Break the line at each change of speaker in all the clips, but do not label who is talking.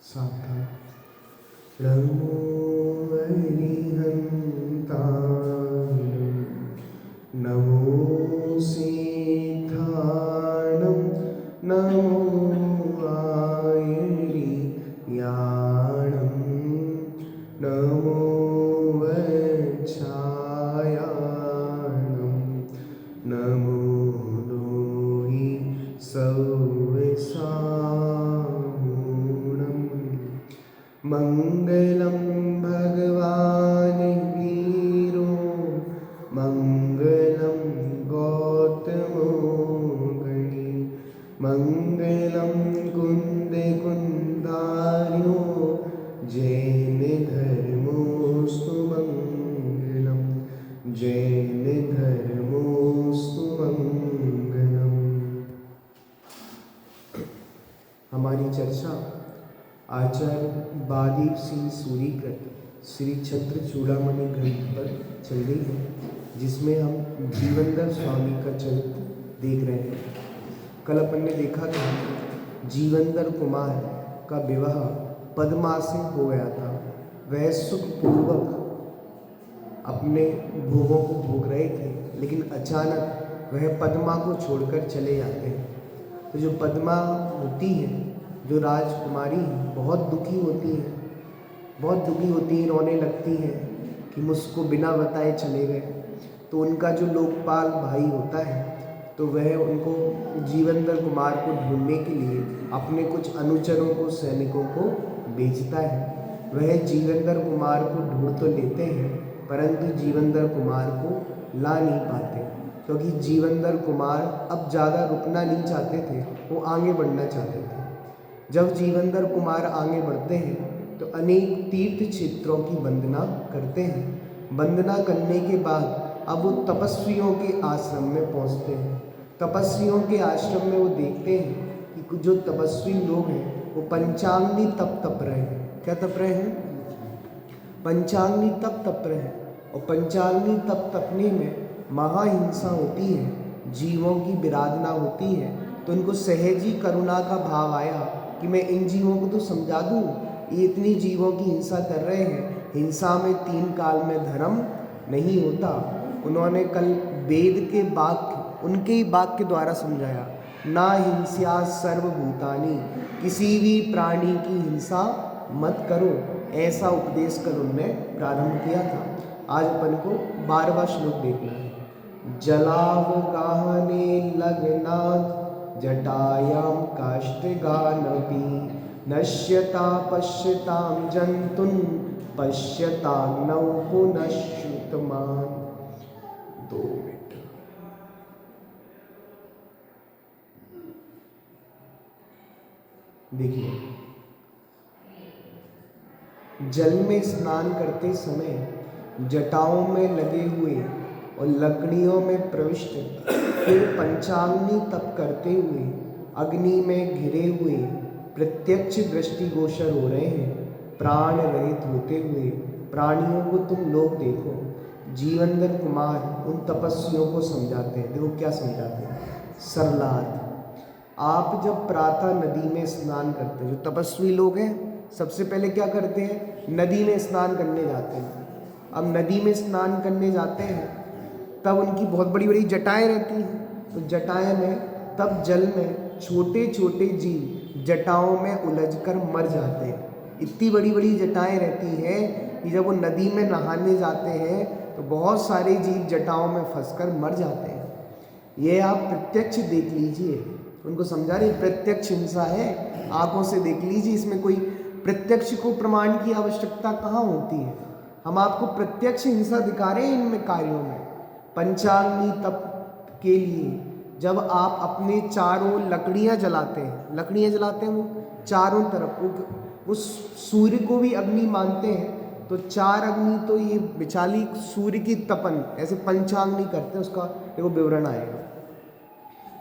सावधान। नमो अरिहन्ताय नमो सीताणं नमो आयर्याणं नमो वच्छायाणं नमो लोहि सौविसाहुणम्। मङ्गलं भगवान् वीरो मङ्गलं गौतमो गणी मङ्गलं कुन्दकुन्दार्यो जैनधर्मोऽस्तु मङ्गलं जैनधर्मोऽस्तु मङ्गलम्। हमारी चर्चा आचार्य बादीप सिंह सूरीकृत श्री छत्र चूड़ामणि ग्रंथ पर चल रही है, जिसमें हम जीवनधर स्वामी का चरित्र देख रहे हैं। कल अपन ने देखा था जीवनधर कुमार का विवाह पद्मा से हो गया था। वह सुखपूर्वक अपने भोगों को भोग रहे थे, लेकिन अचानक वह पद्मा को छोड़कर चले जाते हैं। तो जो पद्मा होती है, जो राजकुमारी बहुत दुखी होती है, रोने लगती हैं कि मुझको बिना बताए चले गए। तो उनका जो लोकपाल भाई होता है, तो वह उनको जीवनधर कुमार को ढूंढने के लिए अपने कुछ अनुचरों को, सैनिकों को भेजता है। वह जीवनधर कुमार को ढूंढ तो लेते हैं, परंतु जीवनधर कुमार को ला नहीं पाते, क्योंकि जीवनधर कुमार अब ज़्यादा रुकना नहीं चाहते थे, वो आगे बढ़ना चाहते थे। जब जीवनधर कुमार आगे बढ़ते हैं तो अनेक तीर्थ क्षेत्रों की वंदना करते हैं। वंदना करने के बाद अब वो तपस्वियों के आश्रम में पहुंचते हैं। तपस्वियों के आश्रम में वो देखते हैं कि जो तपस्वी लोग हैं वो पंचांगी तप रहे हैं। क्या तप रहे हैं? पंचांगी तप रहे हैं। और पंचांगी तपने में महाहिंसा होती है, जीवों की विराधना होती है। तो उनको सहज ही करुणा का भाव आया कि मैं इन जीवों को तो समझा दूँ, ये इतनी जीवों की हिंसा कर रहे हैं, हिंसा में 3 काल में धर्म नहीं होता। उन्होंने कल वेद के वाक्य, उनके ही वाक्य द्वारा समझाया, ना हिंसा सर्वभूतानि, किसी भी प्राणी की हिंसा मत करो, ऐसा उपदेश कर उनने प्रारंभ किया था। आज अपन को 12वां श्लोक देखना है। जलावगाहने लग्नात् जटायां काष्ठगानपि नश्यता पश्यतां जन्तुं पश्यतान्नौ पुनश्रुतमान्। 2 मिनट। देखिए, जल में स्नान करते समय जटाओं में लगे हुए और लकड़ियों में प्रविष्ट, फिर पंचाग्नि तप करते हुए अग्नि में घिरे हुए प्रत्यक्ष दृष्टिगोचर हो रहे हैं। प्राण रहित होते हुए प्राणियों को तुम लोग देखो। जीवनधर कुमार उन तपस्वियों को समझाते हैं। देखो क्या समझाते हैं। सरलार्थ, आप जब प्रातः नदी में स्नान करते हैं, जो तपस्वी लोग हैं सबसे पहले क्या करते हैं? नदी में स्नान करने जाते हैं। अब नदी में स्नान करने जाते हैं तब उनकी बहुत बड़ी बड़ी जटाएं रहती हैं। तो जटाएं में तब जल में छोटे छोटे जीव जटाओं में उलझकर मर जाते हैं। इतनी बड़ी बड़ी जटाएं रहती हैं कि जब वो नदी में नहाने जाते हैं तो बहुत सारे जीव जटाओं में फंसकर मर जाते हैं। ये आप प्रत्यक्ष देख लीजिए। उनको समझा रही प्रत्यक्ष हिंसा है, आंखों से देख लीजिए। इसमें कोई प्रत्यक्ष को प्रमाण की आवश्यकता कहाँ होती है? हम आपको प्रत्यक्ष हिंसा दिखा रहे हैं इनमें कार्यों में। पंचाग्नि तप के लिए जब आप अपने चारों लकड़ियाँ जलाते हैं, वो चारों तरफ, उस सूर्य को भी अग्नि मानते हैं, तो 4 अग्नि तो ये बिचाली सूर्य की तपन ऐसे पंचाग्नि करते हैं, उसका देखो विवरण आएगा।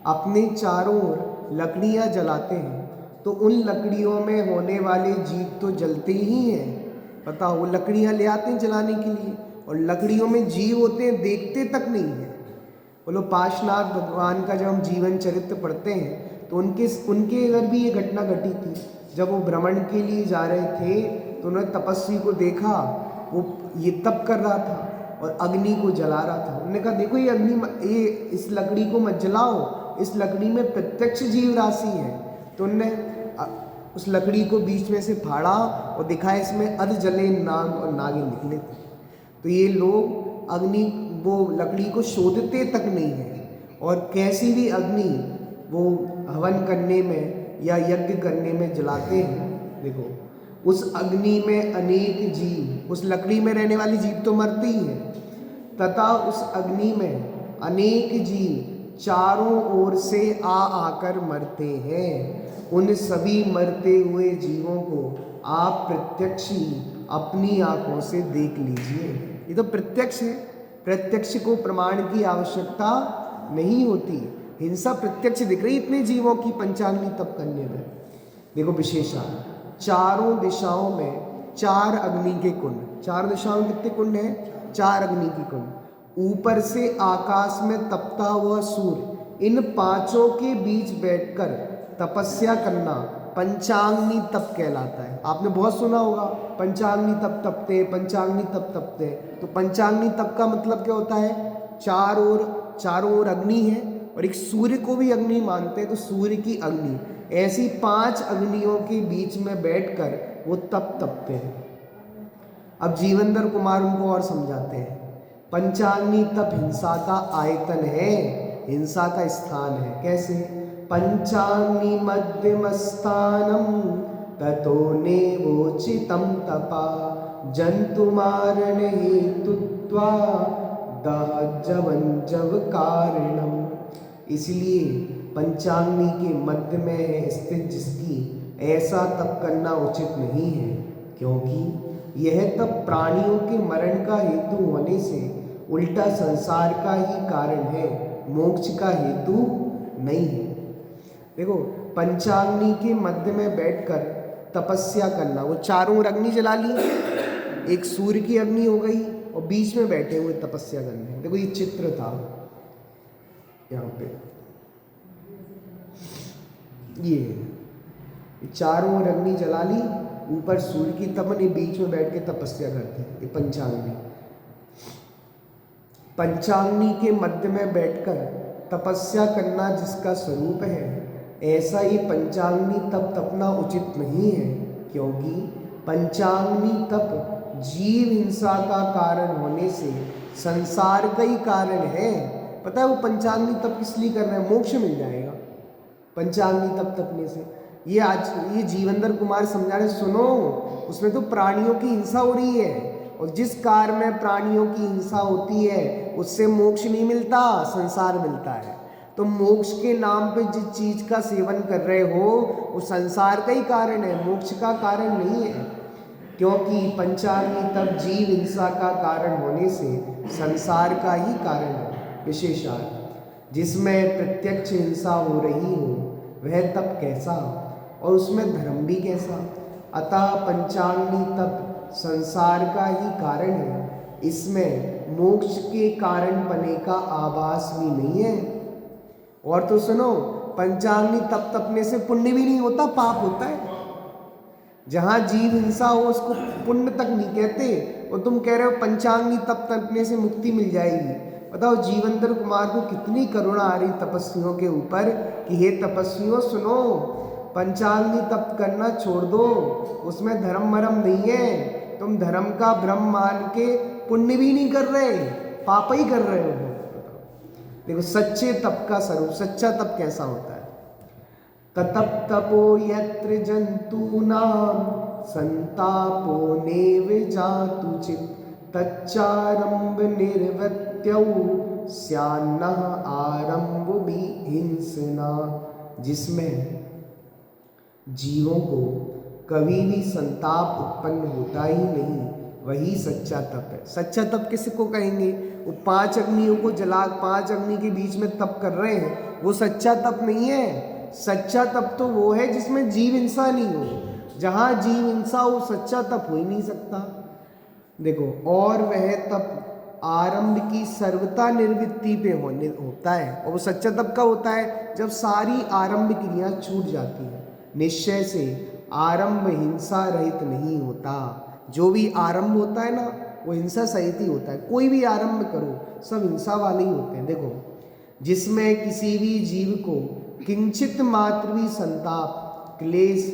अपने चारों ओर लकड़ियाँ जलाते हैं तो उन लकड़ियों में होने वाले जीव तो जलते ही हैं। पता हो, वो लकड़ियाँ ले आते हैं जलाने के लिए और लकड़ियों में जीव होते हैं, देखते तक नहीं है। बोलो, पार्श्वनाथ भगवान का जब हम जीवन चरित्र पढ़ते हैं तो उनके इधर भी ये घटना घटी थी। जब वो भ्रमण के लिए जा रहे थे तो उन्होंने तपस्वी को देखा, वो ये तप कर रहा था और अग्नि को जला रहा था। उन्होंने कहा देखो ये अग्नि, ये इस लकड़ी को मत जलाओ, इस लकड़ी में प्रत्यक्ष जीव राशि है। तो उन्होंने उस लकड़ी को बीच में से फाड़ा और दिखाया इसमें अध जले नाग और नागिन निकले थे। तो ये लोग अग्नि, वो लकड़ी को शोधते तक नहीं है, और कैसी भी अग्नि वो हवन करने में या यज्ञ करने में जलाते हैं। देखो उस अग्नि में अनेक जीव, उस लकड़ी में रहने वाली जीव तो मरती है, तथा उस अग्नि में अनेक जीव चारों ओर से आ आकर मरते हैं। उन सभी मरते हुए जीवों को आप प्रत्यक्ष ही अपनी आंखों से देख लीजिए। ये तो प्रत्यक्ष है, प्रत्यक्ष को प्रमाण की आवश्यकता नहीं होती। हिंसा प्रत्यक्ष दिख रही इतने जीवों की पंचाग्नि तप करने में। देखो विशेषा, चारों दिशाओं में 4 अग्नि के कुंड, 4 दिशाओं में कितने कुंड हैं? 4 अग्नि के कुंड। ऊपर से आकाश में तपता हुआ सूर्य, इन पांचों के बीच बैठकर तपस्या करना पंचाग्नि तप कहलाता है। आपने बहुत सुना होगा पंचाग्नि तप तपते, पंचाग्नि तप तपते। तो पंचाग्नि तप का मतलब क्या होता है? चारों ओर अग्नि है और एक सूर्य को भी अग्नि मानते हैं, तो सूर्य की अग्नि, ऐसी 5 अग्नियों के बीच में बैठकर वो तप तपते हैं। अब जीवनधर कुमार उनको और समझाते हैं। पंचाग्नि तप हिंसा का आयतन है, हिंसा का स्थान है। कैसे? पंचाग्नि मध्यमस्थानम ततो नेवोचितम तपा जंतुमारण हेतुत्वा दहजवंजव कारणम। इसलिए पंचाग्नि के मध्य में स्थित जिसकी ऐसा तप करना उचित नहीं है, क्योंकि यह तप प्राणियों के मरण का हेतु होने से उल्टा संसार का ही कारण है, मोक्ष का हेतु नहीं है। देखो पंचाग्नि के मध्य में बैठकर तपस्या करना, वो चारों ओर अग्नि जला ली, एक सूर्य की अग्नि हो गई और बीच में बैठे हुए तपस्या करने। देखो ये चित्र था यहाँ पे, ये चारों ओर अग्नि जला ली, ऊपर सूर्य की तमन, बीच में बैठ के तपस्या करते हैं। ये पंचाग्नि, पंचाग्नि के मध्य में बैठकर तपस्या करना जिसका स्वरूप है, ऐसा ही पंचाग्नि तप तपना उचित नहीं है, क्योंकि पंचाग्नि तप जीव हिंसा का कारण होने से संसार का ही कारण है। पता है वो पंचाग्नि तप किस लिए कर रहे हैं? मोक्ष मिल जाएगा पंचाग्नि तप तपने से। ये आज ये जीवनधर कुमार समझा रहे, सुनो उसमें तो प्राणियों की हिंसा हो रही है, और जिस कार्य में प्राणियों की हिंसा होती है उससे मोक्ष नहीं मिलता, संसार मिलता है। तो मोक्ष के नाम पे जिस चीज का सेवन कर रहे हो वो संसार का ही कारण है, मोक्ष का कारण नहीं है। क्योंकि पंचाग्नि तप जीव हिंसा का कारण होने से संसार का ही कारण है। विशेषार्थ, जिसमें प्रत्यक्ष हिंसा हो रही हो वह तप कैसा, और उसमें धर्म भी कैसा। अतः पंचाग्नि तप संसार का ही कारण है, इसमें मोक्ष के कारण बने का आभास भी नहीं है। और तो सुनो, पंचाग्नि तप तपने से पुण्य भी नहीं होता, पाप होता है। जहाँ जीव हिंसा हो उसको पुण्य तक नहीं कहते, और तुम कह रहे हो पंचाग्नि तप तपने से मुक्ति मिल जाएगी। बताओ जीवनधर कुमार को कितनी करुणा आ रही तपस्वियों के ऊपर कि हे तपस्वियों सुनो, पंचाग्नि तप करना छोड़ दो, उसमें धर्म मरम नहीं है। तुम धर्म का भ्रम मान के पुण्य भी नहीं कर रहे, पाप ही कर रहे हो। देखो सच्चे तप का स्वरूप, सच्चा तप कैसा होता है? ततप तपो यत्र जंतूनां संतापो नेव जातुचित तच्चारंभ निर्वत्यौ स्यान्नः आरंभ भी हिंसना। जिसमें जीवों को कभी भी संताप उत्पन्न होता ही नहीं, वही सच्चा तप है। सच्चा तप किसको कहेंगे? वो 5 अग्नियों को जला 5 अग्नि के बीच में तप कर रहे हैं, वो सच्चा तप नहीं है। सच्चा तप तो वो है जिसमें जीव हिंसा नहीं हो। जहाँ जीव हिंसा हो सच्चा तप हो ही नहीं सकता। देखो, और वह तप आरंभ की सर्वथा निर्वृत्ति पे होता है, और वो सच्चा तप का होता है जब सारी आरंभ क्रिया छूट जाती है। निश्चय से आरंभ हिंसा रहित नहीं होता। जो भी आरंभ होता है ना वो हिंसा सहित ही होता है। कोई भी आरंभ करो सब हिंसा वाले ही होते हैं। देखो, जिसमें किसी भी जीव को किंचित मात्र भी संताप, क्लेश,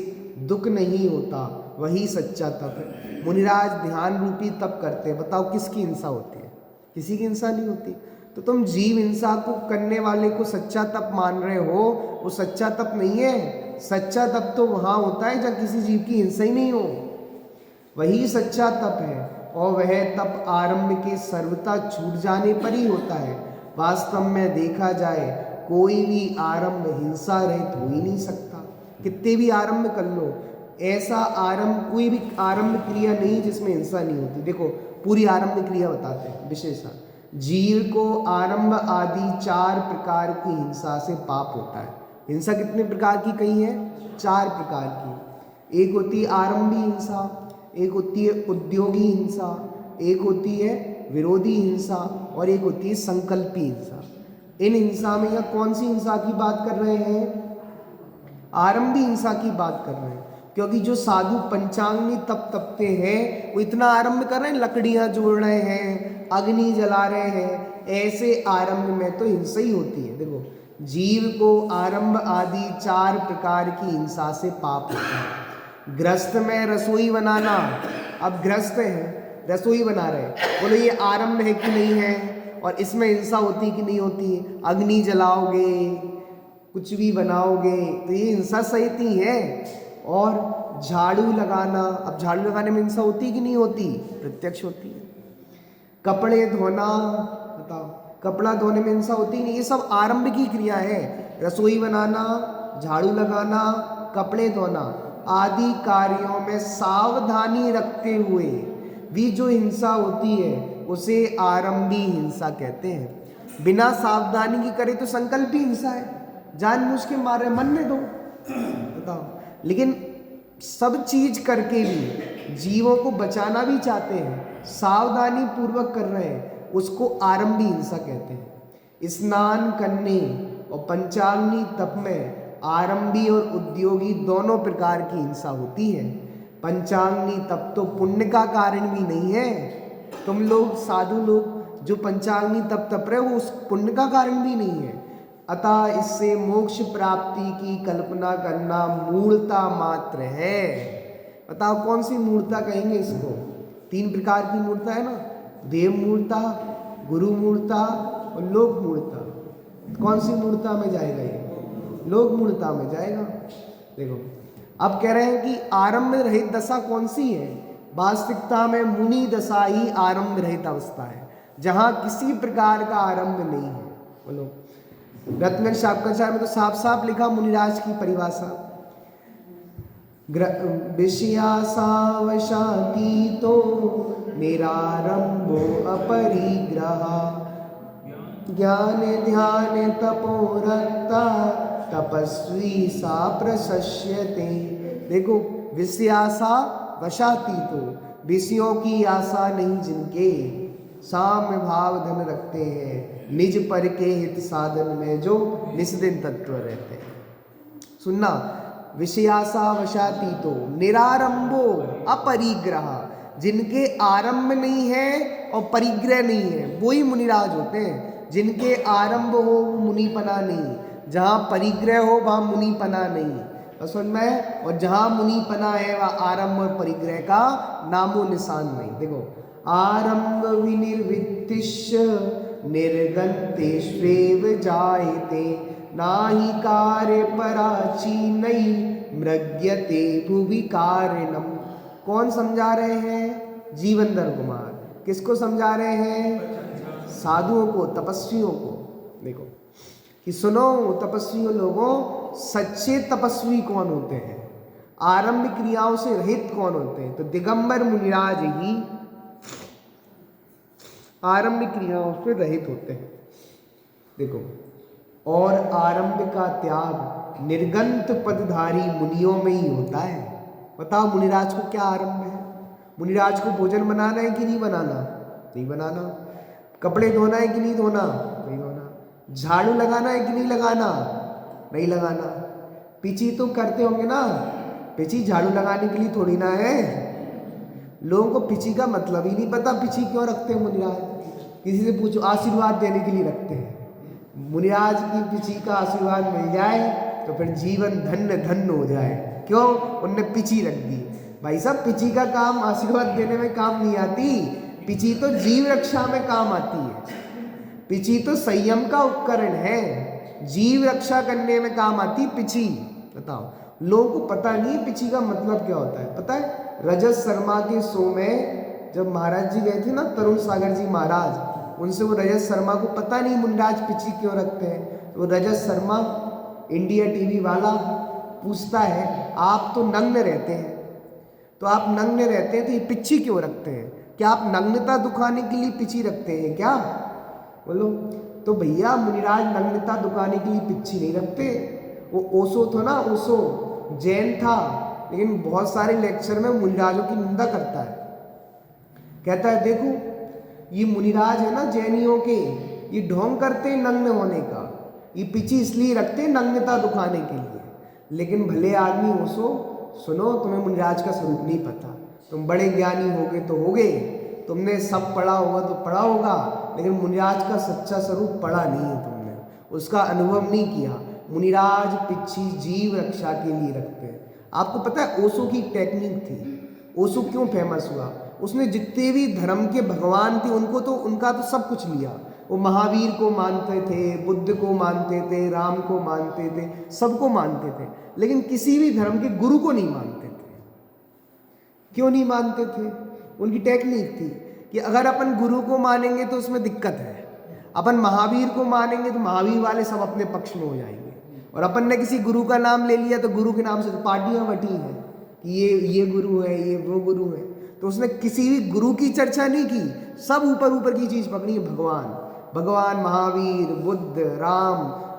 दुख नहीं होता वही सच्चा तप है। मुनिराज ध्यान रूपी तप करते हैं। बताओ किसकी हिंसा होती है? किसी की हिंसा नहीं होती। तो तुम जीव हिंसा को करने वाले को सच्चा तप मान रहे हो, वो सच्चा तप नहीं है। सच्चा तप तो वहाँ होता है जहाँ किसी जीव की हिंसा ही नहीं हो, वही सच्चा तप है। और वह तप आरंभ के सर्वथा छूट जाने पर ही होता है। वास्तव में देखा जाए कोई भी आरंभ हिंसा रहित हो ही नहीं सकता। कितने भी आरंभ कर लो, ऐसा आरंभ, कोई भी आरंभ क्रिया नहीं जिसमें हिंसा नहीं होती। देखो पूरी आरंभ क्रिया बताते हैं विशेषण। जीव को आरंभ आदि 4 प्रकार की हिंसा से पाप होता है। हिंसा कितने प्रकार की कही है? 4 प्रकार की। एक होती है आरंभी हिंसा, एक होती है उद्योगी हिंसा, एक होती है विरोधी हिंसा और एक होती है संकल्पी हिंसा। इन हिंसा में या कौन सी हिंसा की बात कर रहे हैं? आरंभी हिंसा की बात कर रहे हैं। क्योंकि जो साधु पंचांगी तप तपते हैं वो इतना आरंभ कर रहे हैं, लकड़ियां जोड़ रहे हैं, अग्नि जला रहे हैं, ऐसे आरंभ में तो हिंसा ही होती है। देखो, जीव को आरंभ आदि 4 प्रकार की हिंसा से पाप होता है। गृहस्थ में रसोई बनाना, अब गृहस्थ है रसोई बना रहे हैं, बोलो ये आरंभ है कि नहीं है? और इसमें हिंसा होती कि नहीं होती? अग्नि जलाओगे, कुछ भी बनाओगे तो ये हिंसा सहित ही है। और झाड़ू लगाना, अब झाड़ू लगाने में हिंसा होती कि नहीं होती? प्रत्यक्ष होती है। कपड़े धोना, बताओ कपड़ा धोने में हिंसा होती नहीं? ये सब आरंभ की क्रिया है। रसोई बनाना, झाड़ू लगाना, कपड़े धोना आदि कार्यों में सावधानी रखते हुए भी जो हिंसा होती है उसे आरंभी हिंसा कहते हैं। बिना सावधानी की करे तो संकल्पी हिंसा है, जानबूझ के मारे मन में दो, बताओ। लेकिन सब चीज करके भी जीवों को बचाना भी चाहते हैं, सावधानी पूर्वक कर रहे हैं, उसको आरंभी हिंसा कहते हैं। स्नान करने और पंचाग्नि तप में आरंभी और उद्योगी दोनों प्रकार की हिंसा होती है। पंचाग्नि तप तो पुण्य का कारण भी नहीं है। तुम लोग साधु लोग जो पंचाग्नि तप तप रहे हो उस पुण्य का कारण भी नहीं है। अतः इससे मोक्ष प्राप्ति की कल्पना करना मूढ़ता मात्र है। बताओ कौन सी मूढ़ता कहेंगे इसको? 3 प्रकार की मूढ़ता है ना, देव मूढ़ता, गुरु मूढ़ता और लोक मूढ़ता। कौन सी मूढ़ता में जाएगा ये? लोक मूढ़ता में जाएगा। देखो, अब कह रहे हैं कि आरंभ रहित दशा कौन सी है? वास्तविकता में मुनि दशा ही आरंभ रहित अवस्था है, जहां किसी प्रकार का आरंभ नहीं है। बोलो, रत्न शाकंचार में तो साफ साफ लिखा मुनिराज की परिभाषा, विषयासावशाती तो निरारंभो अपरिग्रह, ज्ञान ध्यान तपोरक्ता तपस्वी सा प्रशस्यते। देखो, विषयासा वशाती तो, विषयों की आशा नहीं जिनके, साम्य भाव धन रखते हैं, निज पर के हित साधन में जो निस्दिन तत्व रहते हैं। सुनना, विषयासा वशाती तो निरारंभो अपरिग्रह, जिनके आरंभ नहीं है और परिग्रह नहीं है वो ही मुनिराज होते हैं। जिनके आरंभ हो वो मुनिपना नहीं, जहाँ परिग्रह हो वहाँ मुनिपना नहीं। तो सुन में, और जहाँ मुनिपना है वहाँ आरंभ और परिग्रह का नामो निशान नहीं। देखो, आरंभ विनिर्वित्तिश्य निर्गन्तेष्वेव जायते, नाहि कार्य पराचीनैः मृग्यते भुवि कारणम। कौन समझा रहे हैं? जीवनधर कुमार। किसको समझा रहे हैं? साधुओं को, तपस्वियों को। देखो कि सुनो तपस्वियों लोगों, सच्चे तपस्वी कौन होते हैं? आरंभ क्रियाओं से रहित कौन होते हैं? तो दिगंबर मुनिराज ही आरंभ क्रियाओं से रहित होते हैं। देखो, और आरंभ का त्याग निर्गंत पदधारी मुनियों में ही होता है। बताओ मुनिराज को क्या आरंभ है? मुनिराज को भोजन बनाना है कि नहीं बनाना? नहीं बनाना। कपड़े धोना है कि नहीं धोना? नहीं धोना। झाड़ू लगाना है कि नहीं लगाना? नहीं लगाना। पीछे तो करते होंगे ना, पिची झाड़ू लगाने के लिए थोड़ी ना है। लोगों को पिची का मतलब ही नहीं पता, पिची क्यों रखते हैं मुनिराज। किसी से पूछो, आशीर्वाद देने के लिए रखते हैं। मुनिराज की पिची का आशीर्वाद मिल जाए तो फिर जीवन धन्य धन्य हो जाए। क्यों? उनने पिची रख दी। भाई साहब, पिची का काम आशीर्वाद देने में काम नहीं आती, पिची तो जीव रक्षा में काम आती है। पिची तो संयम का उपकरण है, जीव रक्षा करने में काम आती पिची। बताओ, लोगों को पता नहीं पिची का मतलब क्या होता है। पता है, रजत शर्मा के शो में जब महाराज जी गए थे ना, तरुण सागर जी महाराज, उनसे वो रजत शर्मा को पता नहीं मुनिराज पिची क्यों रखते हैं। तो रजत शर्मा इंडिया टीवी वाला पूछता है, आप तो नग्न रहते हैं, तो आप नग्न रहते हैं तो ये पिची क्यों रखते हैं? क्या आप नग्नता दुखाने के लिए पिची रखते हैं क्या? बोलो। तो भैया, मुनिराज नग्नता दुखाने के लिए पिची नहीं रखते। वो ओशो था ना, ओशो जैन था, लेकिन बहुत सारे लेक्चर में मुनिराजों की निंदा करता है। कहता है, देखो ये मुनिराज है ना जैनियों के, ये ढोंग करते हैं नग्न होने का, ये पिची इसलिए रखते हैं नग्नता दुखाने के लिए। लेकिन भले आदमी ओशो, सुनो, तुम्हें मुनिराज का स्वरूप नहीं पता। तुम बड़े ज्ञानी होगे तो होगे, तुमने सब पढ़ा होगा तो पढ़ा होगा, लेकिन मुनिराज का सच्चा स्वरूप पढ़ा नहीं है तुमने, उसका अनुभव नहीं किया। मुनिराज पिच्छी जीव रक्षा के लिए रखते हैं। आपको पता है ओशो की टेक्निक थी। ओशो क्यों फेमस हुआ? उसने जितने भी धर्म के भगवान थे उनका तो सब कुछ लिया। वो महावीर को मानते थे, बुद्ध को मानते थे, राम को मानते थे, सबको मानते थे, लेकिन किसी भी धर्म के गुरु को नहीं मानते थे। क्यों नहीं मानते थे? उनकी टेक्निक थी कि अगर अपन गुरु को मानेंगे तो उसमें दिक्कत है, अपन महावीर को मानेंगे तो महावीर वाले सब अपने पक्ष में हो जाएंगे, और अपन ने किसी गुरु का नाम ले लिया तो गुरु के नाम से तो पार्टियां बटी हैं कि ये गुरु है, ये वो गुरु है। तो उसने किसी भी गुरु की चर्चा नहीं की, सब ऊपर ऊपर की चीज पकड़ी है, भगवान महावीर, बुद्ध, राम,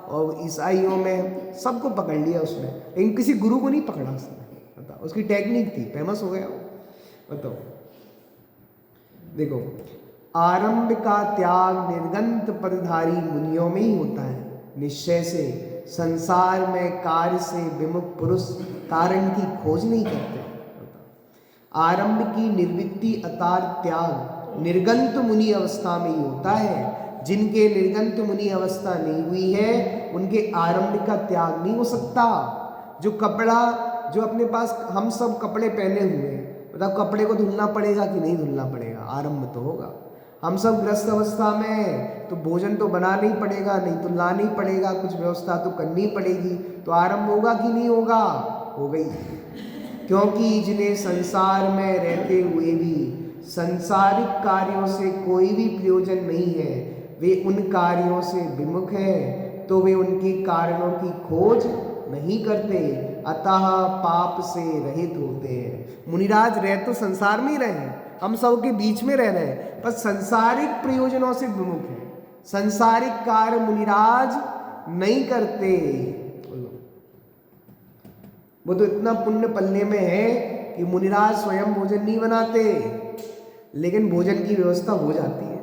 और ईसाइयों में सबको पकड़ लिया उसने, लेकिन किसी गुरु को नहीं पकड़ा उसने। बताओ, उसकी टेक्निक थी, फेमस हो गया। बताओ, देखो, आरंभ का त्याग निर्गंत पदधारी मुनियों में ही होता है। निश्चय से संसार में कार्य से विमुख पुरुष कारण की खोज नहीं करते। आरंभ की निर्वृत्ति अतार त्याग निर्गंत मुनि अवस्था में ही होता है। जिनके निर्गंत मुनि अवस्था नहीं हुई है, उनके आरंभ का त्याग नहीं हो सकता। जो कपड़ा, जो अपने पास हम सब कपड़े पहने हुए हैं, मतलब कपड़े को धुलना पड़ेगा कि नहीं धुलना पड़ेगा? आरंभ तो होगा। हम सब ग्रस्त अवस्था में तो भोजन तो बनाना ही पड़ेगा, नहीं तो लाना ही पड़ेगा, कुछ व्यवस्था तो करनी पड़ेगी, तो आरंभ होगा कि नहीं होगा? हो गई। क्योंकि जिन्हें संसार में रहते हुए भी सांसारिक कार्यों से कोई भी प्रयोजन नहीं है, वे उन कार्यों से विमुख है, तो वे उनके कारणों की खोज नहीं करते, अतः पाप से रहित होते हैं। मुनिराज रह तो संसार में ही रहे हैं, हम सब के बीच में रह रहे हैं, पर संसारिक प्रयोजनों से विमुख है। संसारिक कार्य मुनिराज नहीं करते। वो तो इतना पुण्य पल्ले में है कि मुनिराज स्वयं भोजन नहीं बनाते, लेकिन भोजन की व्यवस्था हो जाती है।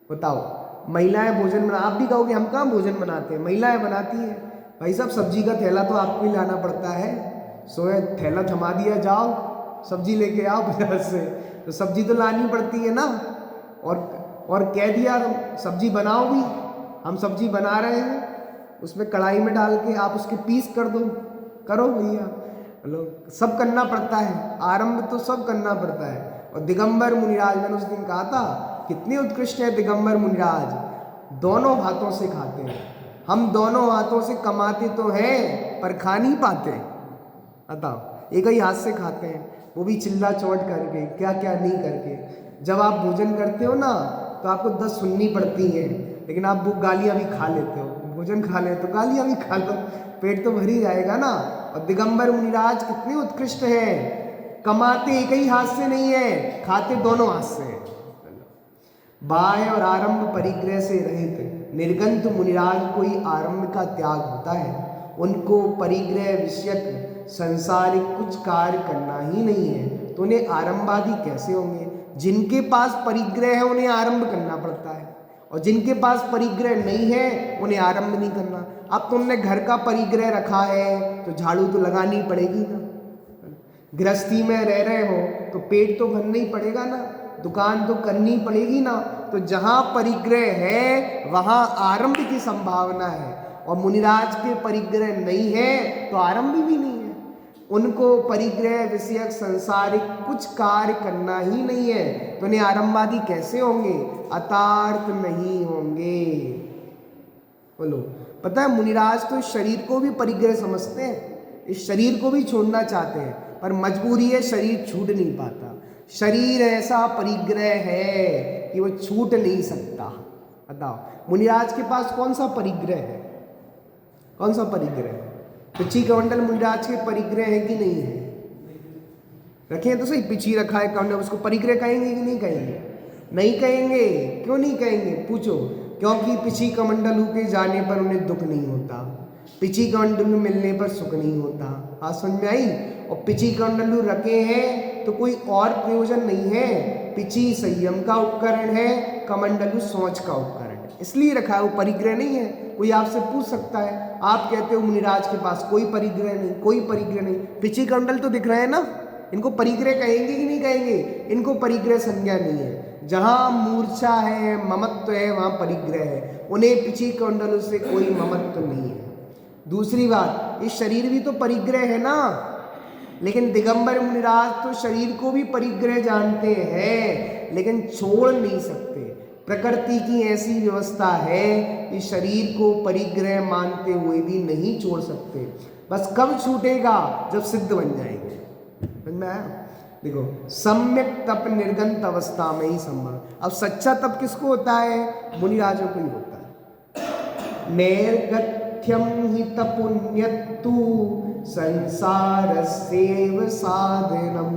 बताओ, महिलाएं भोजन बना, आप भी कहोगे हम कहाँ भोजन बनाते हैं, महिलाएं बनाती हैं। भाई साहब, सब्जी का थैला तो आपको ही लाना पड़ता है, सोए थैला थमा दिया, जाओ सब्जी लेके आओ बाजार से, तो सब्जी तो लानी पड़ती है ना। और कह दिया सब्जी बनाओ भी, हम सब्जी बना रहे हैं, उसमें कढ़ाई में डाल के आप उसके पीस कर दो, करो भैया, मतलब सब करना पड़ता है, आरंभ तो सब करना पड़ता है। और दिगंबर मुनिराज, मैंने उस दिन कहा था कितने उत्कृष्ट है दिगंबर मुनिराज, दोनों हाथों से खाते हैं। हम दोनों हाथों से कमाते तो हैं पर खा नहीं पाते। बताओ, एक ही हाथ से खाते हैं, वो भी चिल्ला चौट करके, क्या क्या नहीं करके। जब आप भोजन करते हो ना तो आपको 10 सुननी पड़ती हैं, लेकिन आप वो गालियाँ भी खा लेते हो, भोजन खा लेते तो गालियाँ भी खा लो, पेट तो भर ही जाएगा ना। और दिगंबर मुनिराज कितने उत्कृष्ट हैं, कमाते एक ही हाथ से नहीं है, खाते दोनों हाथ से। बाह्य और आरंभ परिग्रह से रहित निर्गंत मुनिराज को ही आरंभ का त्याग होता है। उनको परिग्रह विषयक संसारिक कुछ कार्य करना ही नहीं है, तो उन्हें आरंभादि कैसे होंगे? जिनके पास परिग्रह है उन्हें आरंभ करना पड़ता है, और जिनके पास परिग्रह नहीं है उन्हें आरंभ नहीं करना। अब तुमने घर का परिग्रह रखा है तो झाड़ू तो लगानी पड़ेगी ना, गृहस्थी में रह रहे हो तो पेट तो भरना ही पड़ेगा ना, दुकान तो करनी पड़ेगी ना। तो जहाँ परिग्रह है वहाँ आरंभ की संभावना है, और मुनिराज के परिग्रह नहीं है तो आरंभ भी नहीं है। उनको परिग्रह विषयक संसारिक कुछ कार्य करना ही नहीं है, तो उन्हें आरंभादि कैसे होंगे? अतार्थ नहीं होंगे। बोलो, पता है मुनिराज तो शरीर को भी परिग्रह समझते हैं, इस शरीर को भी छोड़ना चाहते हैं, पर मजबूरी है, शरीर छूट नहीं पाता। शरीर ऐसा परिग्रह है कि वो छूट नहीं सकता। बताओ मुनिराज के पास कौन सा परिग्रह है? कौन सा परिग्रह है? पिछी कमंडल मुनिराज के परिग्रह है कि नहीं है? रखें तो सही, पिछी रखा है कमंडल, उसको परिग्रह कहेंगे कि नहीं कहेंगे? नहीं कहेंगे। क्यों नहीं कहेंगे? पूछो। क्योंकि पिछी कमंडलू के जाने पर उन्हें दुख नहीं होता, पिछी कमंडलू मिलने पर सुख नहीं होता। आज समझ में आई? और पिछी कमंडलू रखे हैं तो कोई और प्रयोजन नहीं है। पिछी संयम का उपकरण है, कमंडलू सोच का उपकरण है, इसलिए रखा है, वो परिग्रह नहीं है। कोई आपसे पूछ सकता है, आप कहते हो मुनिराज के पास कोई परिग्रह नहीं, कोई परिग्रह नहीं, पिछी कमंडल तो दिख रहे हैं ना, इनको परिग्रह कहेंगे कि नहीं कहेंगे? इनको परिग्रह संज्ञा नहीं है। जहाँ मूर्छा है, ममत्व है, वहाँ परिग्रह है। उन्हें पिछी कमंडलों से कोई ममत्व नहीं है। दूसरी बात, इस शरीर भी तो परिग्रह है ना, लेकिन दिगंबर मुनिराज तो शरीर को भी परिग्रह जानते हैं, लेकिन छोड़ नहीं सकते। प्रकृति की ऐसी व्यवस्था है कि शरीर को परिग्रह मानते हुए भी नहीं छोड़ सकते। बस कब छूटेगा? जब सिद्ध बन जाएंगे। समझ में आया? देखो, सम्यक तप निर्गंत अवस्था में ही संभव। अब सच्चा तप किसको होता है? मुनिराजों को ही होता है। नैर्गत्यम हि तपुण्यत्तु संसारस्यैव साधनम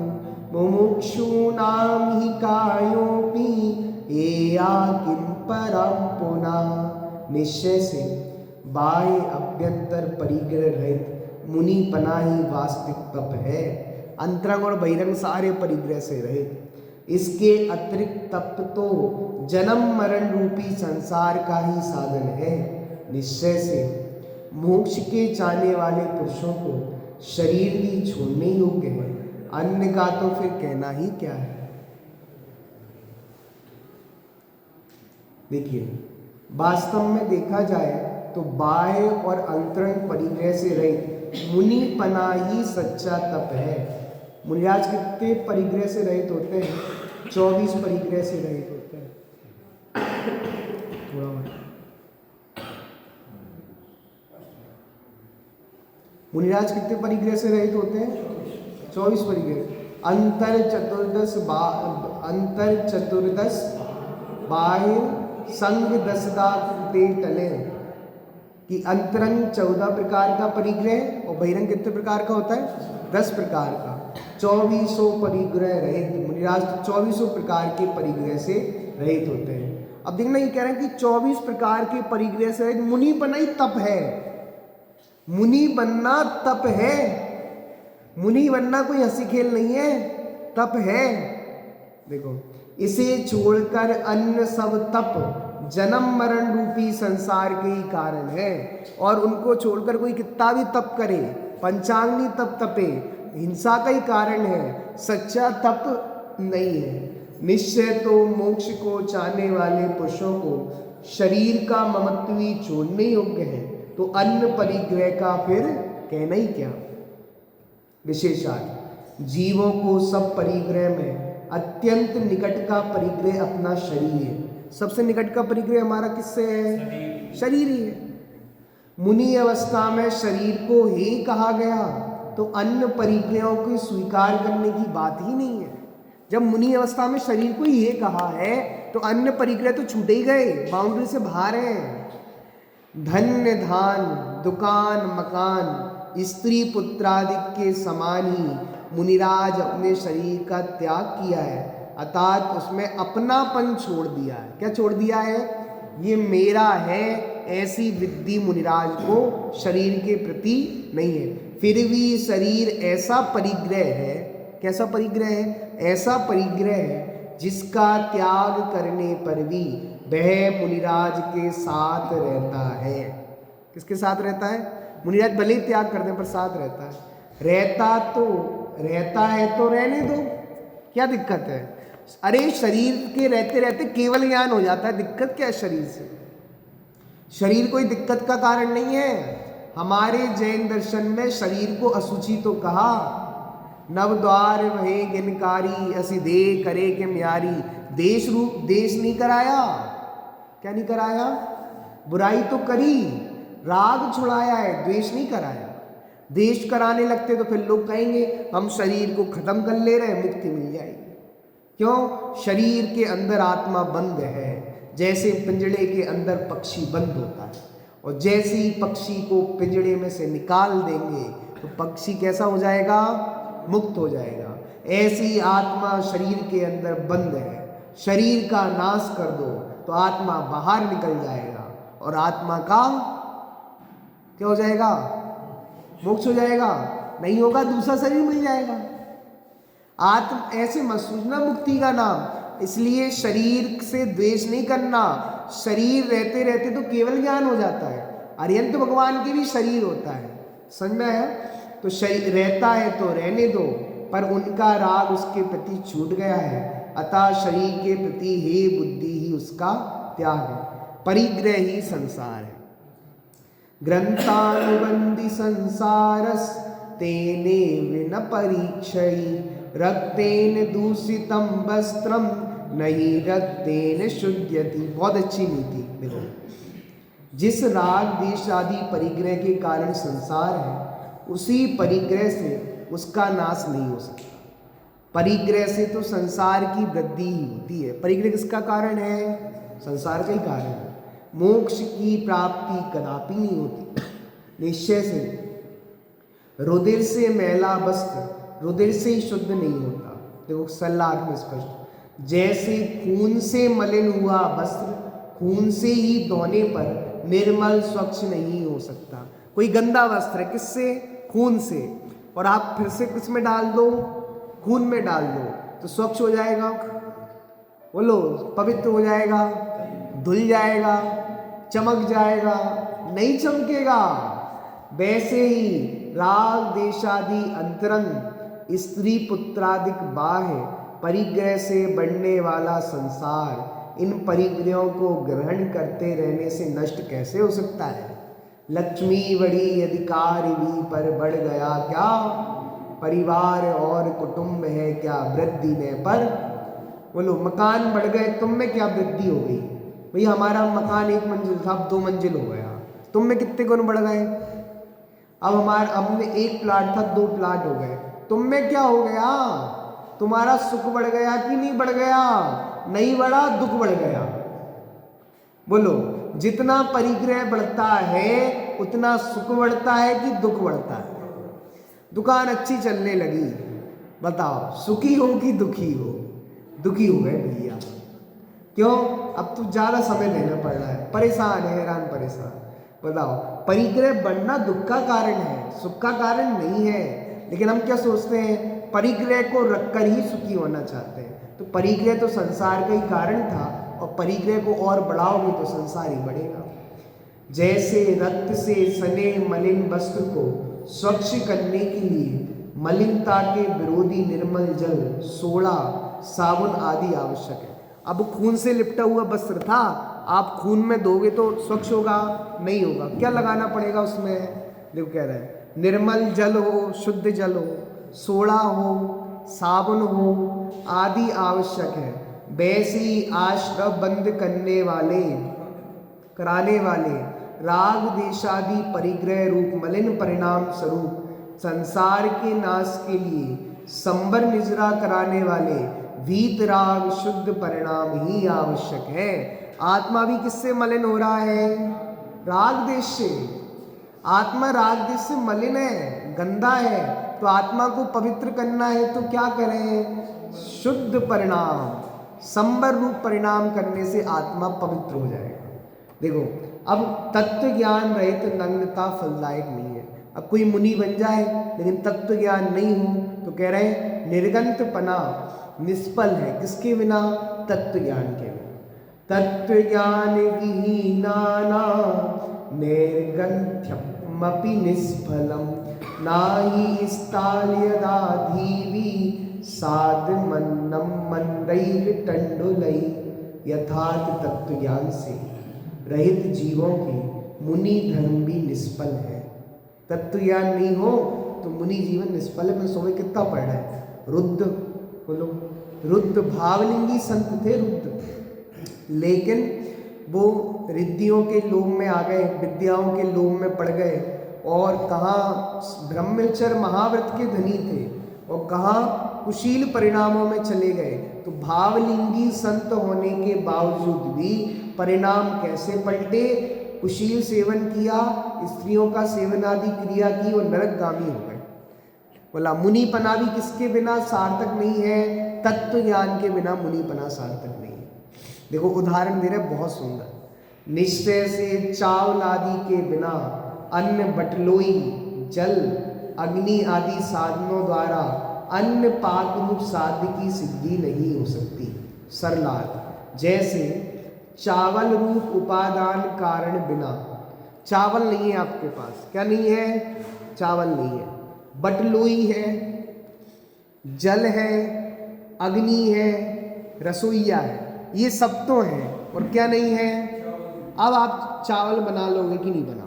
मुमुक्षूणां हि कायोऽपि एया किं परं पुनः। निश्चय से बाह्य अभ्यंतर परिग्रह रहित मुनि पना ही वास्तविक तप है। अंतरंग और बहिरंग सारे परिग्रह से रहित। इसके अतिरिक्त तप तो जन्म मरण रूपी संसार का ही साधन है। निश्चय से मोक्ष के चाहने वाले पुरुषों को शरीर भी छोड़ने योग्य है, अन्य का तो फिर कहना ही क्या है। देखिए, वास्तव में देखा जाए तो बाह्य और अंतरंग परिग्रह से रहित मुनि पना ही सच्चा तप है। मुनिराज कितने परिग्रह से रहित होते हैं? 24 परिग्रह से रहित होते हैं। मुनिराज कितने परिग्रह से रहित होते हैं? 24 परिग्रह। अंतर चतुर्दश बाह्य संग 10 ते टले। कि अंतरंग 14 प्रकार का परिग्रह और बहिरंग कितने प्रकार का होता है? 10 प्रकार का। 2400 परिग्रह रहित मुनिराज 2400 प्रकार के परिग्रह से रहित होते हैं। अब देखना, ये कह रहे हैं कि 24 प्रकार के परिग्रह से रहित मुनि बनना ही तप है। मुनि बनना तप है। मुनि बनना कोई हंसी खेल नहीं है, तप है। देखो, इसे छोड़कर अन्य सब तप जन्म मरण रूपी संसार के ही कारण है। और उनको छोड़कर कोई कितना भी तप करे, पंचांगी तप तपे, हिंसा का ही कारण है, सच्चा तप नहीं है। निश्चय तो मोक्ष को चाहने वाले पुरुषों को शरीर का ममत्व ही छोड़ने योग्य है, तो अन्य परिग्रह का फिर कहना ही क्या। विशेषात जीवों को सब परिग्रह में अत्यंत निकट का परिग्रह अपना शरीर है। सबसे निकट का परिग्रह हमारा किससे है? शरीर ही है। मुनि अवस्था में शरीर को ही कहा गया, तो अन्य परिग्रहों को स्वीकार करने की बात ही नहीं है। जब मुनि अवस्था में शरीर को ही ये कहा है, तो अन्य परिग्रह तो छूटे ही गए, बाउंड्री से बाहर हैं। धन्य धान, दुकान, मकान, स्त्री पुत्रादि के समान ही मुनिराज अपने शरीर का त्याग किया है, अर्थात उसमें अपनापन छोड़ दिया है। क्या छोड़ दिया है? ये मेरा है ऐसी विद्धि मुनिराज को शरीर के प्रति नहीं है। फिर भी शरीर ऐसा परिग्रह है। कैसा परिग्रह है? ऐसा परिग्रह है जिसका त्याग करने पर भी वह मुनिराज के साथ रहता है। किसके साथ रहता है? मुनिराज भले ही त्याग करने पर साथ रहता है। रहता है तो रहने दो, क्या दिक्कत है? अरे शरीर के रहते रहते केवल ज्ञान हो जाता है, दिक्कत क्या है शरीर से? शरीर कोई दिक्कत का कारण नहीं है। हमारे जैन दर्शन में शरीर को अशुचि तो कहा, नव द्वार वहे गिनकारी असी दे करे के म्यारी, देश रूप देश नहीं कराया। क्या नहीं कराया? बुराई तो करी, राग छुड़ाया है, द्वेष नहीं कराया। देश कराने लगते तो फिर लोग कहेंगे हम शरीर को खत्म कर ले रहे हैं, मुक्ति मिल जाएगी। क्यों? शरीर के अंदर आत्मा बंद है, जैसे पिंजड़े के अंदर पक्षी बंद होता है, और जैसे ही पक्षी को पिंजड़े में से निकाल देंगे तो पक्षी कैसा हो जाएगा? मुक्त हो जाएगा। ऐसे ही आत्मा शरीर के अंदर बंद है, शरीर का नाश कर दो तो आत्मा बाहर निकल जाएगा, और आत्मा का क्या हो जाएगा? मोक्ष हो जाएगा। नहीं होगा दूसरा शरीर मिल जाएगा। आत्म ऐसे मत सोचना मुक्ति का नाम। इसलिए शरीर से द्वेष नहीं करना। शरीर रहते रहते तो केवल ज्ञान हो जाता है। अरिहंत भगवान के भी शरीर होता है, समझ में आया? तो शरीर रहता है तो रहने दो, पर उनका राग उसके प्रति छूट गया है, अतः शरीर के प्रति हे बुद्धि ही उसका त्याग है। परिग्रह ही संसार है। ग्रंथानुबंधी संसारस तेने विन परीक्षई, रक्तेन दूषितम वस्त्रम नहीं रक्तेन शुद्ध्यति। बहुत अच्छी नीति। देखो, जिस राग देश आदि परिग्रह के कारण संसार है, उसी परिग्रह से उसका नाश नहीं हो सकता। परिग्रह से तो संसार की वृद्धि ही होती है। परिग्रह किसका कारण है? संसार का ही कारण है। मोक्ष की प्राप्ति कदापि नहीं होती। निश्चय से रुधिर से मैला वस्त्र रुधिर से ही शुद्ध नहीं होता। देखो सल्लाह में स्पष्ट, जैसे खून से मलिन हुआ वस्त्र खून से ही धोने पर निर्मल स्वच्छ नहीं हो सकता। कोई गंदा वस्त्र है, किससे? खून से, और आप फिर से किस में डाल दो? खून में डाल दो, तो स्वच्छ हो जाएगा? बोलो, पवित्र हो जाएगा? धुल जाएगा? चमक जाएगा? नहीं चमकेगा। वैसे ही राग देशादि अंतरंग स्त्री पुत्रादिक बाह्य परिग्रह से बढ़ने वाला संसार इन परिग्रहों को ग्रहण करते रहने से नष्ट कैसे हो सकता है? लक्ष्मी बड़ी अधिकार भी पर बढ़ गया क्या, परिवार और कुटुंब है क्या वृद्धि में पर। बोलो, मकान बढ़ गए, तुम में क्या वृद्धि हो गई? भाई हमारा मकान 1 मंजिल था, अब 2 मंजिल हो गया, तुम में कितने गुण बढ़ गए? अब हमने 1 प्लाट था, 2 प्लाट हो गए, तुम में क्या हो गया? तुम्हारा सुख बढ़ गया कि नहीं बढ़ गया? नहीं बढ़ा, दुख बढ़ गया। बोलो, जितना परिग्रह बढ़ता है उतना सुख बढ़ता है कि दुख बढ़ता है? दुकान अच्छी चलने लगी, बताओ सुखी हो कि दुखी हो? दुखी हो गए भैया। क्यों? अब तो ज्यादा समय देना पड़ रहा है, परेशान है, हैरान परेशान। बताओ, परिग्रह बढ़ना दुख का कारण है, सुख का कारण नहीं है। लेकिन हम क्या सोचते हैं? परिग्रह को रखकर ही सुखी होना चाहते हैं। तो परिग्रह तो संसार का ही कारण था, और परिग्रह को और बढ़ाओगे तो संसार ही बढ़ेगा। जैसे रक्त से सने मलिन वस्त्र को स्वच्छ करने के लिए मलिनता के विरोधी निर्मल जल, सोडा, साबुन आदि आवश्यक है। अब खून से लिपटा हुआ वस्त्र था, आप खून में धोगे तो स्वच्छ होगा? नहीं होगा। क्या लगाना पड़ेगा उसमें? देखो कह रहे हैं, निर्मल जल हो, शुद्ध जल हो, सोडा हो, साबुन हो आदि आवश्यक है। वैसे ही आश्रम बंद कराने वाले राग देशादि परिग्रह रूप मलिन परिणाम स्वरूप संसार के नाश के लिए संबर निजरा कराने वाले वीतराग शुद्ध परिणाम ही आवश्यक है। आत्मा भी किससे मलिन हो रहा है? राग देश से। आत्मा राग देश से मलिन है, गंदा है, तो आत्मा को पवित्र करना है तो क्या करें? शुद्ध परिणाम, संबर रूप परिणाम करने से आत्मा पवित्र हो जाएगा। देखो, अब तत्व ज्ञान रहित नग्नता फलदायक नहीं है। अब कोई मुनि बन जाए लेकिन तत्व ज्ञान नहीं हो तो कह रहे हैं निर्गंतपना निष्फल है। किसके बिना? तत्व ज्ञान के बिना। तत्व ज्ञान विहीनाना निर्गंथ्यमपि निष्फलम नाहि स्थाल्यदाधीवि साध मन्नम मंदैर टंडुलई। यथार्थ तत्व ज्ञान से रहित जीवों के मुनि धर्म भी निष्फल है। तत्व ज्ञान नहीं हो तो मुनि जीवन निष्फल है। मैं सुबह कितना पढ़ रहा है, रुद्र बोलो, रुद्र भावलिंगी संत थे रुद्र, लेकिन वो रिद्धियों के लोभ में आ गए, विद्याओं के लोभ में पड़ गए, और कहाँ ब्रह्मचर्य महाव्रत के धनी थे और कहाँ कुशील परिणामों में चले गए। तो भावलिंगी संत होने के बावजूद भी परिणाम कैसे पलटे? कुशील सेवन किया, स्त्रियों का सेवन आदि क्रिया की और नरकगामी हो गए। बोला मुनिपना भी किसके बिना सार्थक नहीं है? तत्व ज्ञान के बिना मुनिपना सार्थक नहीं है। देखो उदाहरण दे रहे बहुत सुंदर। निश्चय से चावल आदि के बिना अन्न बटलोई, जल, अग्नि आदि साधनों द्वारा अन्न पाक रूप साध्य की सिद्धि नहीं हो सकती। सरलाद जैसे चावल रूप उपादान कारण बिना, चावल नहीं है आपके पास, क्या नहीं है? चावल नहीं है, बटलोई है, जल है, अग्नि है, रसोईया है, ये सब तो है, और क्या नहीं है? अब आप चावल बना लोगे कि नहीं बनाओगे?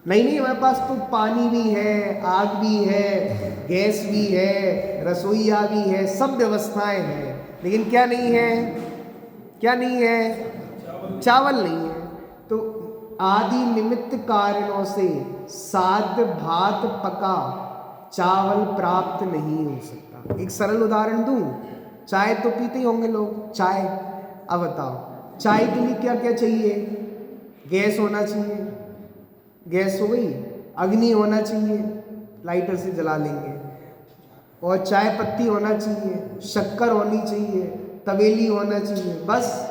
नहीं, हमारे पास तो पानी भी है, आग भी है, गैस भी है, रसोईया भी है, सब व्यवस्थाएं हैं, लेकिन क्या नहीं है? क्या नहीं है? चावल नहीं है। तो आदि निमित्त कारणों से साध्य भात पका चावल प्राप्त नहीं हो सकता। एक सरल उदाहरण दूं, चाय तो पीते ही होंगे लोग, चाय। अब बताओ चाय के लिए क्या क्या चाहिए? गैस होना चाहिए, गैस हो गई, अग्नि होना चाहिए, लाइटर से जला लेंगे, और चाय पत्ती होना चाहिए, शक्कर होनी चाहिए, तवेली होना चाहिए, बस।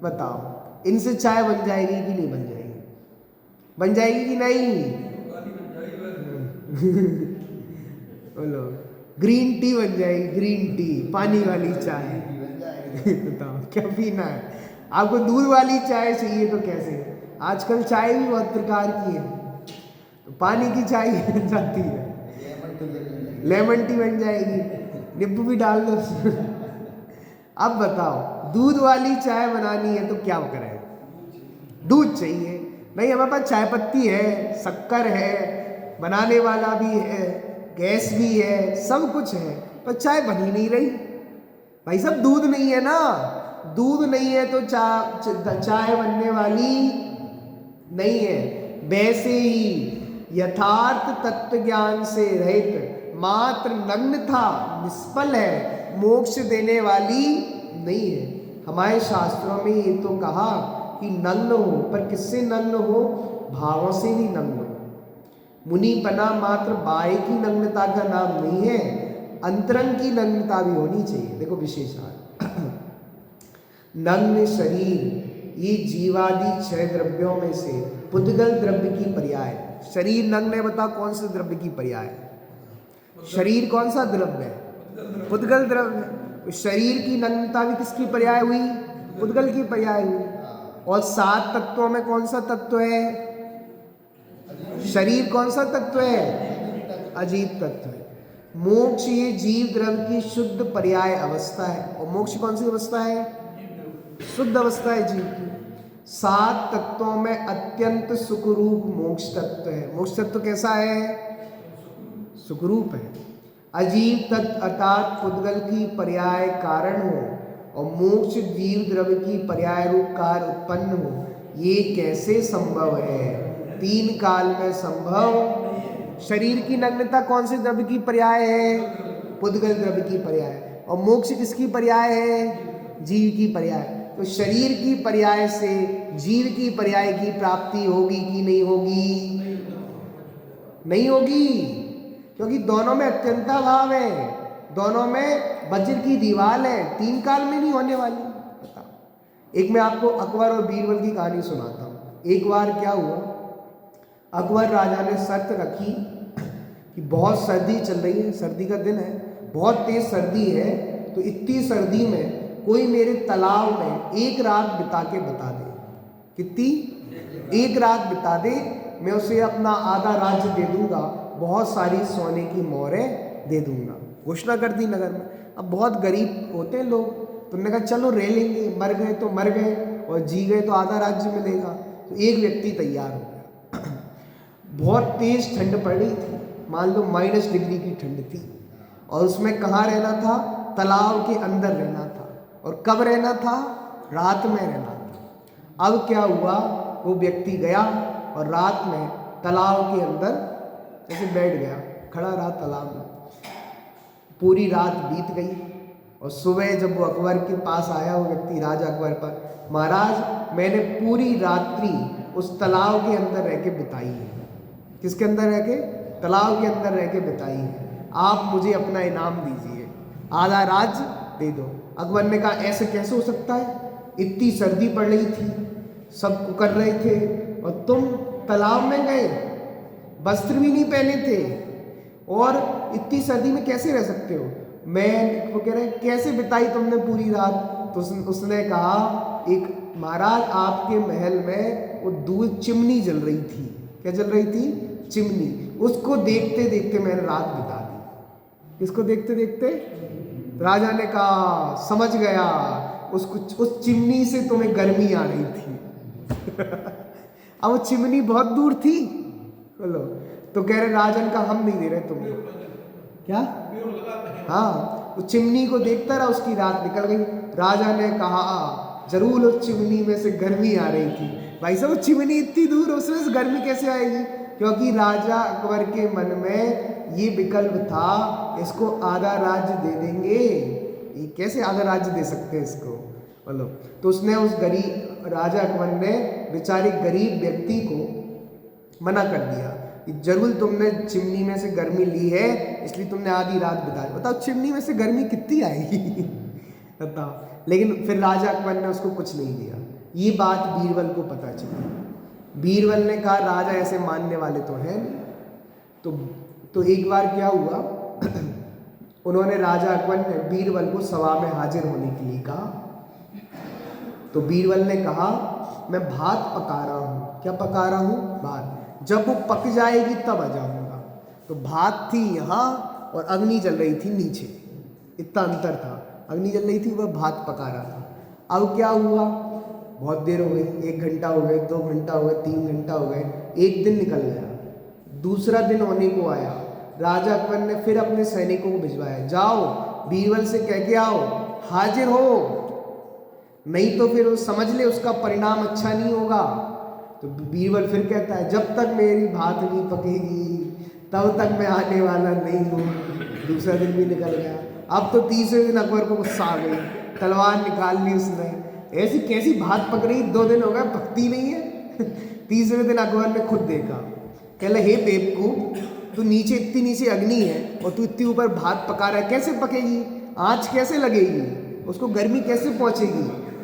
बताओ इनसे चाय बन जाएगी कि नहीं बन जाएगी? बन जाएगी कि नहीं? बोलो, ग्रीन टी बन जाएगी, ग्रीन टी, पानी वाली चाय। बताओ क्या पीना है आपको? दूध वाली चाय चाहिए तो कैसे? आजकल चाय भी बहुत प्रकार की है, तो पानी की चाय बन जाती है, लेमन टी बन जाएगी, नींबू भी डाल दो। अब बताओ दूध वाली चाय बनानी है तो क्या करें? दूध चाहिए। नहीं, हमारे पास चाय पत्ती है, शक्कर है, बनाने वाला भी है, गैस भी है, सब कुछ है, पर चाय बन ही नहीं रही। भाई साहब दूध नहीं है ना, दूध नहीं है तो चाय बनने वाली नहीं है। वैसे ही यथार्थ तत्व ज्ञान से रहित मात्र नग्नता निष्फल है, मोक्ष देने वाली नहीं है। हमारे शास्त्रों में ये तो कहा कि नग्न हो, पर किससे नग्न हो? भावों से भी नग्न हो। मुनिपना मात्र बाह्य की नग्नता का नाम नहीं है, अंतरंग की नग्नता भी होनी चाहिए। देखो विशेषण नग्न शरीर ये जीवादि छह द्रव्यों में से पुद्गल द्रव्य की पर्याय। शरीर नग्न है, बताओ कौन से द्रव्य की पर्याय है? शरीर कौन सा द्रव्य है? पुद्गल द्रव्य। शरीर की नग्नता भी किसकी पर्याय हुई? पुद्गल की पर्याय हुई। और सात तत्वों में कौन सा तत्व है? शरीर कौन सा तत्व है? अजीत तत्व है। मोक्ष ये जीव द्रव्य की शुद्ध पर्याय अवस्था है। और मोक्ष कौन सी अवस्था है? शुद्ध अवस्था है जीव की। सात तत्वों में अत्यंत सुखरूप मोक्ष तत्व है। मोक्ष तत्व कैसा है? सुखरूप है। अजीव तत्व अर्थात पुद्गल की पर्याय कारण हो और मोक्ष जीव द्रव्य की पर्याय रूप कार्य उत्पन्न हो, ये कैसे संभव है? तीन काल में संभव। शरीर की नग्नता कौन से द्रव्य की पर्याय है? पुद्गल द्रव्य की पर्याय। और मोक्ष किसकी पर्याय है? जीव की पर्याय। तो शरीर की पर्याय से जीव की पर्याय की प्राप्ति होगी कि नहीं होगी? नहीं होगी, क्योंकि दोनों में अत्यंता भाव है, दोनों में वज्र की दीवार है, तीन काल में नहीं होने वाली। बताओ। एक मैं आपको अकबर और बीरबल की कहानी सुनाता हूँ। एक बार क्या हुआ, अकबर राजा ने शर्त रखी कि बहुत सर्दी चल रही है, सर्दी का दिन है, बहुत तेज सर्दी है, तो इतनी सर्दी में कोई मेरे तालाब में एक रात बिता के बता दे। कितनी? एक रात बिता दे, मैं उसे अपना आधा राज्य दे दूंगा, बहुत सारी सोने की मोहरें दे दूंगा। घोषणा कर दी नगर में। अब बहुत गरीब होते हैं लोग, तो उन्होंने कहा चलो रह लेंगे, मर गए तो मर गए और जी गए तो आधा राज्य मिलेगा। तो एक व्यक्ति तैयार हो गया। बहुत तेज ठंड पड़ रही थी, मान लो -डिग्री की ठंड थी, और उसमें कहाँ रहना था? तालाब के अंदर रहना था। और कब रहना था? रात में रहना था। अब क्या हुआ, वो व्यक्ति गया और रात में तालाब के अंदर ऐसे बैठ गया, खड़ा रहा तालाब में। पूरी रात बीत गई और सुबह जब वो अकबर के पास आया, वो व्यक्ति राजा अकबर पर, महाराज मैंने पूरी रात्रि उस तालाब के अंदर रह के बिताई है। किसके अंदर रह के? तालाब के अंदर रह के बिताई है। आप मुझे अपना इनाम दीजिए, आधा राज्य दे दो। अकबर ने कहा ऐसे कैसे हो सकता है? इतनी सर्दी पड़ रही थी, सब कर रहे थे और तुम तालाब में गए, वस्त्र भी नहीं पहने थे और इतनी सर्दी में कैसे रह सकते हो? वो कह रहे कैसे बिताई तुमने पूरी रात? तो उसने कहा एक महाराज आपके महल में वो दूध चिमनी जल रही थी। क्या जल रही थी? चिमनी। उसको देखते देखते मैंने रात बिता दी। किसको देखते देखते? राजा ने कहा समझ गया, उस चिमनी से तुम्हें गर्मी आ रही थी। अब वो चिमनी बहुत दूर थी, बोलो। तो कह रहे राजन का हम नहीं दे रहे तुमको। क्या? हाँ, वो चिमनी को देखता रहा, उसकी रात निकल गई। राजा ने कहा जरूर उस चिमनी में से गर्मी आ रही थी। भाई साहब चिमनी इतनी दूर, उसमें से गर्मी कैसे आएगी? क्योंकि राजा अकबर के मन में ये विकल्प था, इसको आधा राज्य दे देंगे, ये कैसे आधा राज्य दे सकते हैं इसको, बोलो। तो उसने उस गरीब राजा अकबर ने बेचारे गरीब व्यक्ति को मना कर दिया कि जरूर तुमने चिमनी में से गर्मी ली है, इसलिए तुमने आधी रात बिता दी। बताओ चिमनी में से गर्मी कितनी आएगी? बताओ। लेकिन फिर राजा अकबर ने उसको कुछ नहीं दिया। ये बात बीरबल को पता चली। बीरबल ने कहा राजा ऐसे मानने वाले तो हैं नहीं। तो एक बार क्या हुआ, उन्होंने राजा अकबर ने बीरबल को सभा में हाजिर होने के लिए कहा। तो बीरबल ने कहा मैं भात पका रहा हूँ। क्या पका रहा हूँ? भात। जब वो पक जाएगी तब आ जाऊँगा। तो भात थी यहाँ और अग्नि जल रही थी नीचे, इतना अंतर था। अग्नि जल रही थी, वह भात पका रहा था। अब क्या हुआ, बहुत देर हो गई, 1 घंटा हो गए, 2 घंटा हो गए, 3 घंटा हो गए, एक दिन निकल गया। दूसरा दिन होने को आया, राजा अकबर ने फिर अपने सैनिकों को भिजवाया, जाओ बीरबल से कह के आओ हाजिर हो, नहीं तो फिर वो समझ ले उसका परिणाम अच्छा नहीं होगा। तो बीरबल फिर कहता है जब तक मेरी भात नहीं पकेगी तब तक मैं आने वाला नहीं हूँ। दूसरा दिन भी निकल गया। अब तो तीसरे दिन अकबर को गुस्सा आ गई, तलवार निकाल ली उसने। ऐसी कैसी भात पक रही, 2 दिन हो गए पकती नहीं है। तीसरे दिन अकबर ने खुद देखा, कहला हे बेवकूफ, तू नीचे इतनी नीचे अग्नि है और तू इतनी ऊपर भात पका रहा है, कैसे पकेगी? आँच कैसे लगेगी? उसको गर्मी कैसे पहुँचेगी?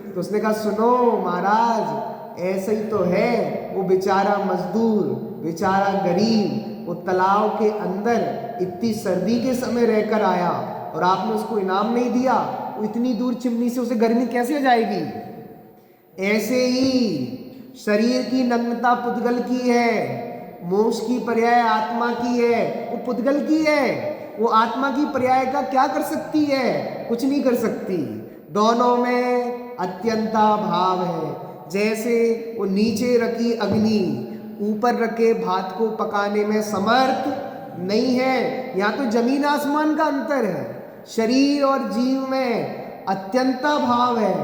तो उसने कहा सुनो महाराज, ऐसा ही तो है, वो बेचारा मजदूर, बेचारा गरीब, वो तालाब के अंदर इतनी सर्दी के समय रहकर आया और आपने उसको इनाम नहीं दिया, वो इतनी दूर चिमनी से उसे गर्मी कैसे आ जाएगी? ऐसे ही शरीर की नग्नता पुद्गल की है, मोक्ष की पर्याय आत्मा की है, वो पुद्गल की है। वो आत्मा की पर्याय का क्या कर सकती है? कुछ नहीं कर सकती। दोनों में अत्यंता भाव है। जैसे वो नीचे रखी अग्नि ऊपर रखे भात को पकाने में समर्थ नहीं है, यहाँ तो जमीन आसमान का अंतर है। शरीर और जीव में अत्यंता भाव है।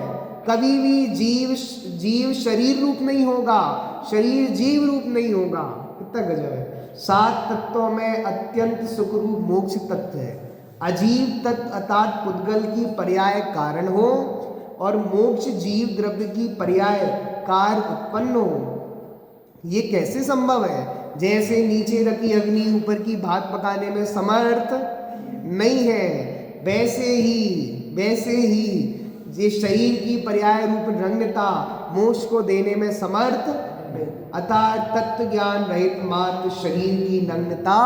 कभी भी जीव शरीर रूप नहीं होगा, शरीर जीव रूप नहीं होगा। कितना गजब है। 7 तत्वों में अत्यंत सुख रूप मोक्ष तत्व है। अजीव तत्व अर्थात पुद्गल की पर्याय कारण हो और मोक्ष जीव द्रव्य की पर्याय कार्य उत्पन्न हो। ये कैसे संभव है? जैसे नीचे रखी अग्नि ऊपर की भात पकाने में समर्थ नहीं है, वैसे ही ये शरीर की पर्याय रूप नग्नता मोक्ष को देने में समर्थ नहीं। अतः तत्व ज्ञान रहित मात्र शरीर की नग्नता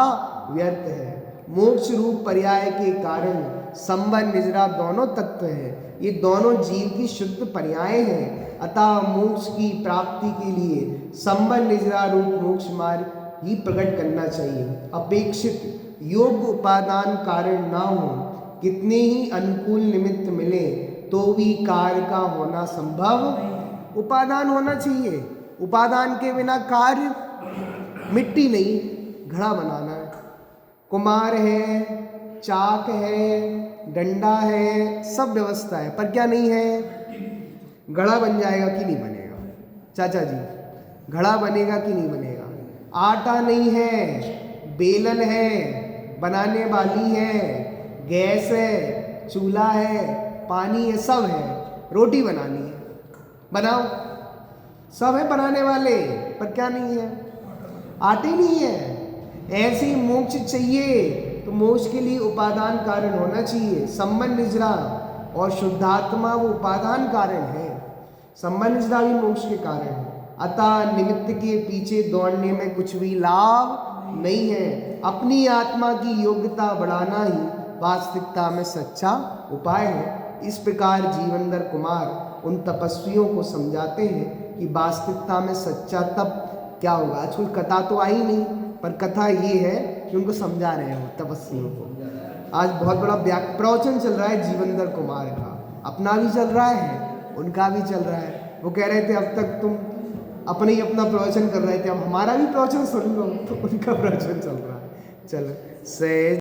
व्यर्थ है। मोक्ष रूप पर्याय के कारण संबंध निजरा दोनों तत्व है, ये दोनों जीव की शुद्ध पर्याय हैं। अतः मोक्ष की प्राप्ति के लिए संबंध निजरा रूप मोक्ष मार्ग ही प्रकट करना चाहिए। अपेक्षित योग्य उपादान कारण ना हो, कितने ही अनुकूल निमित्त मिले तो भी कार्य का होना संभव। उपादान होना चाहिए, उपादान के बिना कार्य, मिट्टी नहीं, घड़ा बनाना है, कुम्हार है, चाक है, डंडा है, सब व्यवस्था है, पर क्या नहीं है, घड़ा बन जाएगा कि नहीं बनेगा? चाचा जी, घड़ा बनेगा कि नहीं बनेगा? आटा नहीं है, बेलन है, बनाने वाली है, गैस है, चूल्हा है, पानी है, सब है, रोटी बनानी है, बनाओ, सब है बनाने वाले, पर क्या नहीं है? आटे नहीं है। ऐसे ही मोक्ष चाहिए तो मोक्ष के लिए उपादान कारण होना चाहिए। संबंध निजरा और शुद्धात्मा वो उपादान कारण है, संबंध निजरा भी मोक्ष के कारण है। अतः निमित्त के पीछे दौड़ने में कुछ भी लाभ नहीं है। अपनी आत्मा की योग्यता बढ़ाना ही वास्तविकता में सच्चा उपाय है। इस प्रकार जीवनधर कुमार उन तपस्वियों को समझाते हैं कि वास्तविकता में सच्चा तप क्या होगा। आजकल कथा तो आई नहीं, पर कथा ये है कि उनको समझा रहे हो तपस्वियों को। आज बहुत बड़ा प्रवचन चल रहा है जीवनधर कुमार का, अपना भी चल रहा है, उनका भी चल रहा है। वो कह रहे थे अब तक तुम अपने ही अपना प्रवचन कर रहे थे, अब हमारा भी प्रवचन सुन लो, तो उनका प्रवचन चल रहा है। चलो से